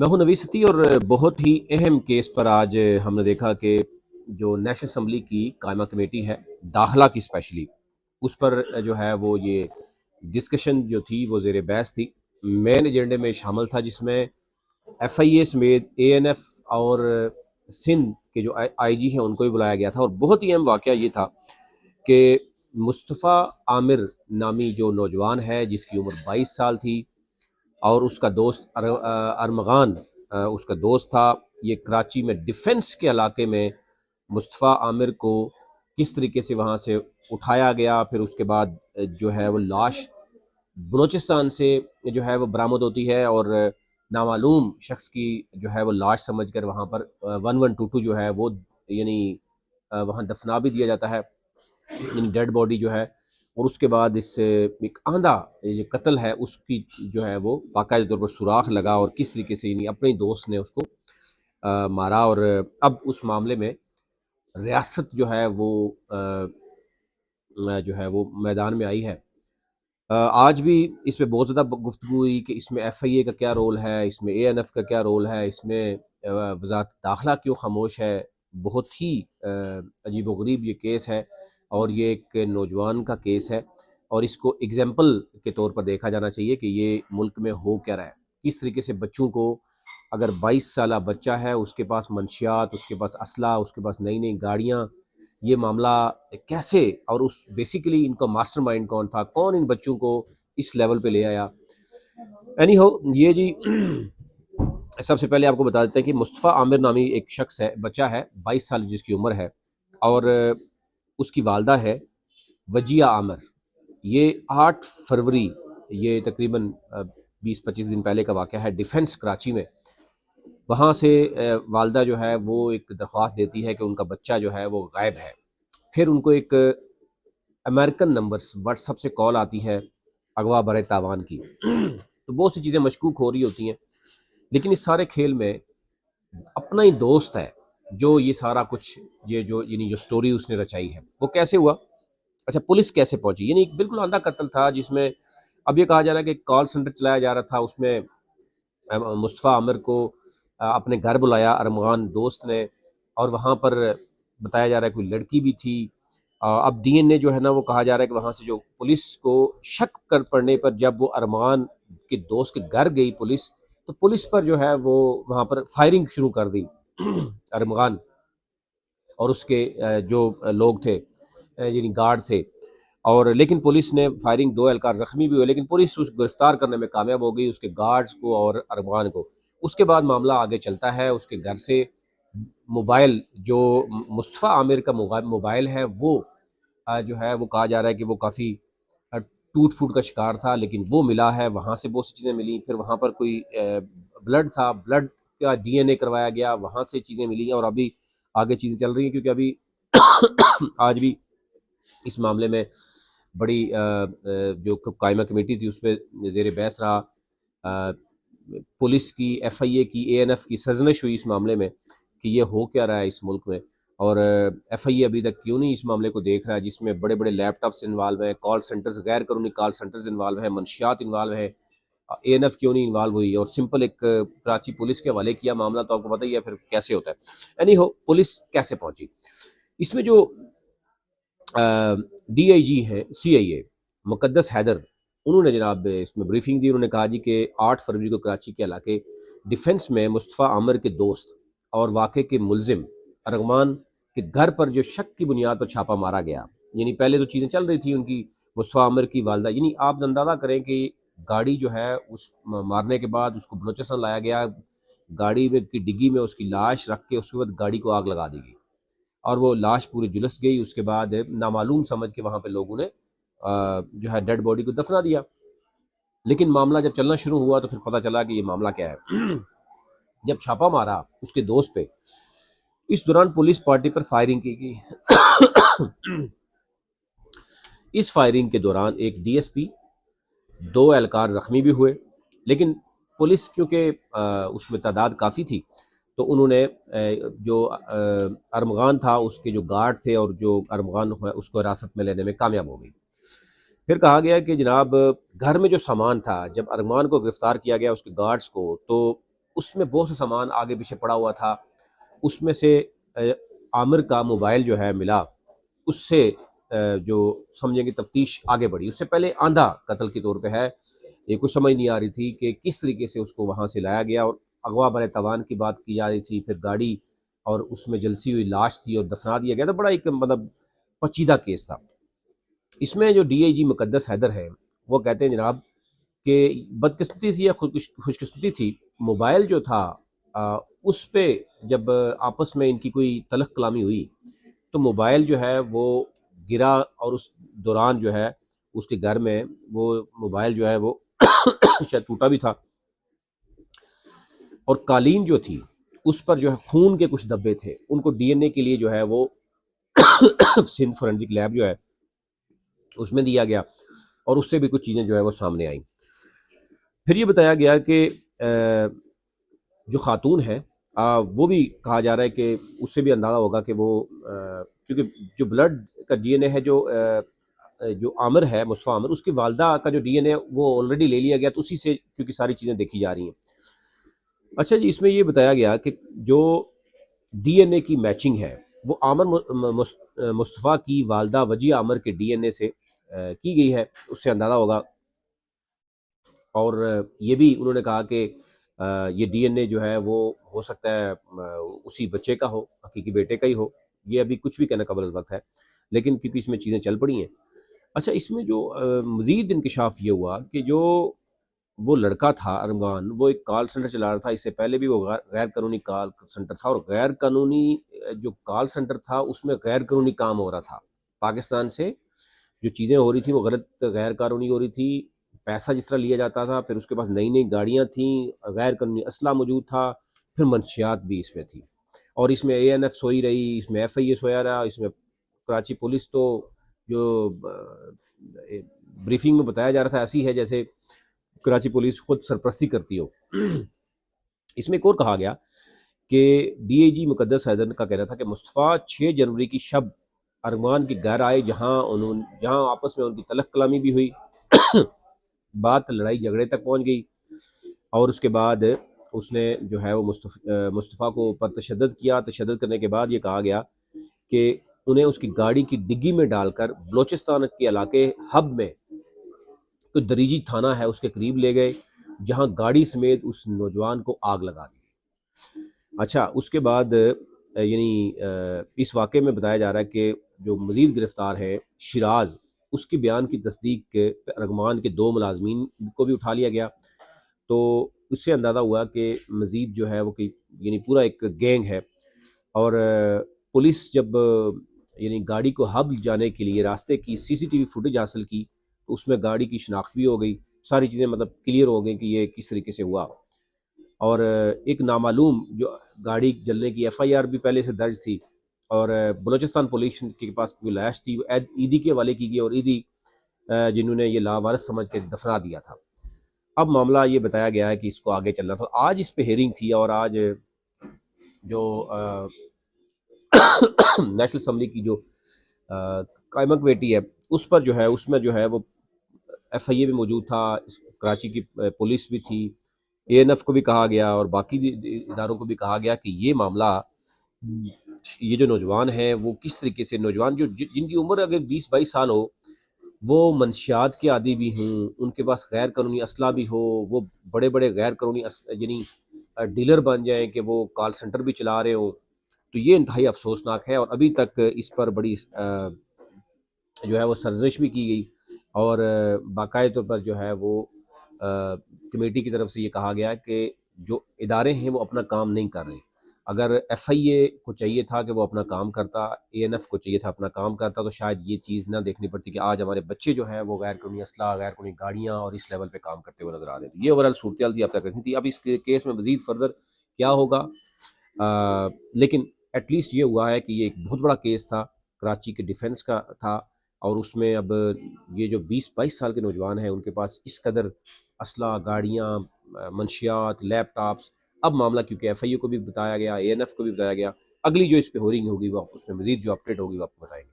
میں ہوں نویس ستی اور بہت ہی اہم کیس پر آج ہم نے دیکھا کہ جو نیشنل اسمبلی کی قائمہ کمیٹی ہے داخلہ کی اسپیشلی اس پر جو ہے وہ یہ ڈسکشن جو تھی وہ زیر بحث تھی. مین ایجنڈے میں شامل تھا جس میں ایف آئی اے سمیت اے این ایف اور سندھ کے جو آئی جی ہیں ان کو بھی بلایا گیا تھا. اور بہت ہی اہم واقعہ یہ تھا کہ مصطفیٰ عامر نامی جو نوجوان ہے جس کی عمر 22 سال تھی اور اس کا دوست ارمغان اس کا دوست تھا. یہ کراچی میں ڈیفنس کے علاقے میں مصطفیٰ عامر کو کس طریقے سے وہاں سے اٹھایا گیا، پھر اس کے بعد جو ہے وہ لاش بلوچستان سے جو ہے وہ برآمد ہوتی ہے اور نامعلوم شخص کی جو ہے وہ لاش سمجھ کر وہاں پر 1122 جو ہے وہ یعنی وہاں دفنا بھی دیا جاتا ہے، یعنی ڈیڈ باڈی جو ہے. اور اس کے بعد اس ایک آندھا یہ قتل ہے اس کی جو ہے وہ باقاعدہ طور پر سوراخ لگا اور کس طریقے سے یعنی اپنے دوست نے اس کو مارا. اور اب اس معاملے میں ریاست جو ہے وہ میدان میں آئی ہے. آج بھی اس پہ بہت زیادہ گفتگو ہوئی کہ اس میں ایف آئی اے کا کیا رول ہے، اس میں اے این ایف کا کیا رول ہے، اس میں وزارت داخلہ کیوں خاموش ہے. بہت ہی عجیب و غریب یہ کیس ہے اور یہ ایک نوجوان کا کیس ہے اور اس کو اگزامپل کے طور پر دیکھا جانا چاہیے کہ یہ ملک میں ہو کیا رہا ہے. کس طریقے سے بچوں کو، اگر 22 سالہ بچہ ہے اس کے پاس منشیات، اس کے پاس اسلحہ، اس کے پاس نئی نئی گاڑیاں، یہ معاملہ کیسے، اور اس بیسیکلی ان کا ماسٹر مائنڈ کون تھا، کون ان بچوں کو اس لیول پہ لے آیا. اینی ہو یہ جی سب سے پہلے آپ کو بتا دیتے ہیں کہ مصطفیٰ عامر نامی ایک شخص ہے، بچہ ہے 22 سال جس کی عمر ہے اور اس کی والدہ ہے وجیہ عامر. یہ 8 فروری، یہ تقریباً 20-25 دن پہلے کا واقعہ ہے ڈیفنس کراچی میں. وہاں سے والدہ جو ہے وہ ایک درخواست دیتی ہے کہ ان کا بچہ جو ہے وہ غائب ہے. پھر ان کو ایک امریکن نمبرز واٹس ایپ سے کال آتی ہے اغوا برائے تاوان کی. تو بہت سی چیزیں مشکوک ہو رہی ہوتی ہیں، لیکن اس سارے کھیل میں اپنا ہی دوست ہے جو یہ سارا کچھ یہ جو یعنی جو سٹوری اس نے رچائی ہے. وہ کیسے ہوا؟ اچھا، پولیس کیسے پہنچی؟ یعنی ایک بالکل اندھا قتل تھا جس میں اب یہ کہا جا رہا ہے کہ کال سینٹر چلایا جا رہا تھا. اس میں مصطفیٰ عامر کو اپنے گھر بلایا ارمغان دوست نے اور وہاں پر بتایا جا رہا ہے کوئی لڑکی بھی تھی. اب ڈی این اے جو ہے نا وہ کہا جا رہا ہے کہ وہاں سے جو پولیس کو شک کر پڑنے پر جب وہ ارمغان کے دوست کے گھر گئی پولیس، تو پولیس پر جو ہے وہ وہاں پر فائرنگ شروع کر دی ارمغان اور اس کے جو لوگ تھے یعنی گارڈ تھے. اور لیکن پولیس نے فائرنگ، 2 اہلکار زخمی بھی ہوئے لیکن پولیس اس گرفتار کرنے میں کامیاب ہو گئی اس کے گارڈز کو اور ارمغان کو. اس کے بعد معاملہ آگے چلتا ہے. اس کے گھر سے موبائل، جو مصطفیٰ عامر کا موبائل ہے وہ جو ہے وہ کہا جا رہا ہے کہ وہ کافی ٹوٹ پھوٹ کا شکار تھا لیکن وہ ملا ہے. وہاں سے بہت سی چیزیں ملی. پھر وہاں پر کوئی بلڈ تھا، بلڈ کا ڈی این اے کروایا گیا، وہاں سے چیزیں ملی اور ابھی آگے چیزیں چل رہی ہیں کیونکہ ابھی آج بھی اس معاملے میں بڑی جو قائمہ کمیٹی تھی اس پہ زیر بحث رہا. پولیس کی، ایف آئی اے کی، اے این ایف کی سرزنش ہوئی اس معاملے میں کہ یہ ہو کیا رہا ہے اس ملک میں، اور ایف آئی اے ابھی تک کیوں نہیں اس معاملے کو دیکھ رہا ہے جس میں بڑے بڑے لیپ ٹاپس انوالو ہیں، کال سینٹرز، غیر قانونی کال سینٹرز انوالو ہیں، منشیات انوالو ہیں. اے این ایف کیوں نہیں انوالو ہوئی اور سمپل ایک کراچی پولیس کے حوالے کیا معاملہ، تو آپ کو پتہ ہی ہے پھر کیسے ہوتا ہے. اینی ہو پولیس کیسے پہنچی اس میں؟ جو ڈی آئی جی ہیں سی آئی اے مقدس حیدر، انہوں نے جناب اس میں بریفنگ دی. انہوں نے کہا جی کہ 8 فروری کو کراچی کے علاقے ڈیفنس میں مصطفیٰ عامر کے دوست اور واقعے کے ملزم ارغمان کے گھر پر جو شک کی بنیاد پر چھاپا مارا گیا. یعنی پہلے تو چیزیں چل رہی تھی ان کی، مصطفیٰ عامر کی والدہ، یعنی آپ اندازہ کریں کہ گاڑی جو ہے اس مارنے کے بعد اس کو بلوچستان لایا گیا، گاڑی میں کی ڈگی میں اس کی لاش رکھ کے اس کے بعد گاڑی کو آگ لگا دی گئی اور وہ لاش پوری جلس گئی. اس کے بعد نامعلوم سمجھ کے وہاں پہ لوگوں نے جو ہے ڈیڈ باڈی کو دفنا دیا. لیکن معاملہ جب چلنا شروع ہوا تو پھر پتہ چلا کہ یہ معاملہ کیا ہے. جب چھاپا مارا اس کے دوست پہ، اس دوران پولیس پارٹی پر فائرنگ کی گئی. اس فائرنگ کے دوران ایک ڈی ایس پی، 2 اہلکار زخمی بھی ہوئے لیکن پولیس کیونکہ اس میں تعداد کافی تھی تو انہوں نے جو ارمغان تھا اس کے جو گارڈ تھے اور جو ارمغان اس کو حراست میں لینے میں کامیاب ہو گئی. پھر کہا گیا کہ جناب گھر میں جو سامان تھا، جب ارمغان کو گرفتار کیا گیا اس کے گارڈز کو، تو اس میں بہت سے سامان آگے پیچھے پڑا ہوا تھا، اس میں سے عامر کا موبائل جو ہے ملا، اس سے جو سمجھیں کہ تفتیش آگے بڑھی۔ اس سے پہلے آندھا قتل کے طور پہ ہے، یہ کچھ سمجھ نہیں آ رہی تھی کہ کس طریقے سے اس کو وہاں سے لایا گیا، اور اغوا بر توان کی بات کی جا رہی تھی، پھر گاڑی اور اس میں جلسی ہوئی لاش تھی اور دفنا دیا گیا تھا۔ بڑا ایک مطلب پیچیدہ کیس تھا۔ اس میں جو ڈی آئی جی مقدس حیدر ہے وہ کہتے ہیں جناب کہ بدقسمتی سے یا خوش قسمتی تھی، موبائل جو تھا اس پہ جب آپس میں ان کی کوئی تلخ کلامی ہوئی تو موبائل جو ہے وہ گرا، اور اس دوران جو ہے اس کے گھر میں وہ موبائل جو ہے وہ شاید ٹوٹا بھی تھا، اور قالین جو تھی اس پر جو ہے خون کے کچھ دبے تھے، ان کو ڈی این اے کے لیے جو ہے وہ سندھ فورینسک لیب جو ہے اس میں دیا گیا، اور اس سے بھی کچھ چیزیں جو ہے وہ سامنے آئیں۔ پھر یہ بتایا گیا کہ جو خاتون ہے وہ بھی کہا جا رہا ہے کہ اس سے بھی اندازہ ہوگا کہ وہ کیونکہ جو بلڈ کا ڈی این اے ہے جو عامر ہے، مصطفیٰ عامر، اس کی والدہ کا جو ڈی این اے وہ آلریڈی لے لیا گیا، تو اسی سے کیونکہ ساری چیزیں دیکھی جا رہی ہیں۔ اچھا جی، اس میں یہ بتایا گیا کہ جو ڈی این اے کی میچنگ ہے وہ عامر مصطفیٰ کی والدہ وجیہ عامر کے ڈی این اے سے کی گئی ہے، اس سے اندازہ ہوگا۔ اور یہ بھی انہوں نے کہا کہ یہ ڈی این اے جو ہے وہ ہو سکتا ہے اسی بچے کا ہو، حقیقی بیٹے کا ہی ہو، یہ ابھی کچھ بھی کہنا قبل از وقت ہے، لیکن کیونکہ اس میں چیزیں چل پڑی ہیں۔ اچھا، اس میں جو مزید انکشاف یہ ہوا کہ جو وہ لڑکا تھا ارمغان، وہ ایک کال سینٹر چلا رہا تھا، اس سے پہلے بھی وہ غیر قانونی کال سینٹر تھا، اور غیر قانونی جو کال سینٹر تھا اس میں غیر قانونی کام ہو رہا تھا، پاکستان سے جو چیزیں ہو رہی تھیں وہ غلط غیر قانونی ہو رہی تھی، پیسہ جس طرح لیا جاتا تھا، پھر اس کے پاس نئی نئی گاڑیاں تھیں، غیر قانونی اسلحہ موجود تھا، پھر منشیات بھی اس میں تھی، اور اس میں اے این ایف سوئی رہی، اس میں ایف آئی اے سویا رہا، اس میں کراچی پولیس تو جو بریفنگ میں بتایا جا رہا تھا ایسی ہے جیسے کراچی پولیس خود سرپرستی کرتی ہو۔ اس میں ایک اور کہا گیا کہ ڈی آئی جی مقدس حیدر کا کہنا تھا کہ مصطفیٰ 6 جنوری کی شب ارمان کے گھر آئے، جہاں آپس میں ان کی تلخ کلامی بھی ہوئی، بات لڑائی جھگڑے تک پہنچ گئی، اور اس کے بعد اس نے جو ہے وہ مصطفیٰ کو پر تشدد کیا۔ تشدد کرنے کے بعد یہ کہا گیا کہ انہیں اس کی گاڑی کی ڈگی میں ڈال کر بلوچستان کے علاقے ہب میں کوئی دریجی تھانہ ہے اس کے قریب لے گئے، جہاں گاڑی سمیت اس نوجوان کو آگ لگا دی۔ اچھا، اس کے بعد یعنی اس واقعے میں بتایا جا رہا ہے کہ جو مزید گرفتار ہے شیراز، اس کی بیان کی تصدیق کے ارغمان کے 2 ملازمین کو بھی اٹھا لیا گیا، تو اس سے اندازہ ہوا کہ مزید جو ہے وہ یعنی پورا ایک گینگ ہے۔ اور پولیس جب یعنی گاڑی کو ہب جانے کے لیے راستے کی سی سی ٹی وی فوٹیج حاصل کی تو اس میں گاڑی کی شناخت بھی ہو گئی، ساری چیزیں مطلب کلیئر ہو گئی کہ یہ کس طریقے سے ہوا۔ اور ایک نامعلوم جو گاڑی جلنے کی ایف آئی آر بھی پہلے سے درج تھی، اور بلوچستان پولیس کے پاس کوئی لاش تھی، وہ عیدی کے حوالے کی گئی، اور عیدی جنہوں نے یہ لاوارث سمجھ کے دفنا دیا تھا۔ اب معاملہ یہ بتایا گیا ہے کہ اس کو آگے چلنا تھا۔ آج اس پہ ہیئرنگ تھی، اور آج جو نیشنل اسمبلی کی جو قائمہ کمیٹی ہے اس پر جو ہے اس میں جو ہے وہ ایف آئی اے بھی موجود تھا، کراچی کی پولیس بھی تھی، اے این ایف کو بھی کہا گیا، اور باقی اداروں کو بھی کہا گیا کہ یہ معاملہ، یہ جو نوجوان ہیں وہ کس طریقے سے، نوجوان جن کی عمر اگر 20-22 سال ہو، وہ منشیات کے عادی بھی ہوں، ان کے پاس غیر قانونی اسلحہ بھی ہو، وہ بڑے بڑے غیر قانونی یعنی ڈیلر بن جائیں کہ وہ کال سینٹر بھی چلا رہے ہوں، تو یہ انتہائی افسوسناک ہے۔ اور ابھی تک اس پر بڑی جو ہے وہ سرزنش بھی کی گئی، اور باقاعدہ طور پر جو ہے وہ کمیٹی کی طرف سے یہ کہا گیا کہ جو ادارے ہیں وہ اپنا کام نہیں کر رہے۔ اگر ایف آئی اے کو چاہیے تھا کہ وہ اپنا کام کرتا، اے این ایف کو چاہیے تھا اپنا کام کرتا، تو شاید یہ چیز نہ دیکھنی پڑتی کہ آج ہمارے بچے جو ہیں وہ غیر قانونی اسلحہ، غیر قانونی گاڑیاں اور اس لیول پہ کام کرتے ہوئے نظر آ رہے تھے۔ یہ اوورآل صورتحال تھی، اب تک رکھنی تھی۔ اب اس کیس میں مزید فردر کیا ہوگا، لیکن ایٹ لیسٹ یہ ہوا ہے کہ یہ ایک بہت بڑا کیس تھا، کراچی کے ڈیفنس کا تھا، اور اس میں اب یہ جو 20-22 سال کے نوجوان ہیں ان کے پاس اس قدر اسلحہ، گاڑیاں، منشیات، لیپ ٹاپس۔ اب معاملہ کیونکہ ایف آئی اے کو بھی بتایا گیا، اے این ایف کو بھی بتایا گیا، اگلی جو اس پہ ہورنگ ہوگی وہ اس میں مزید جو اپڈیٹ ہوگی وہ آپ کو بتائیں گے۔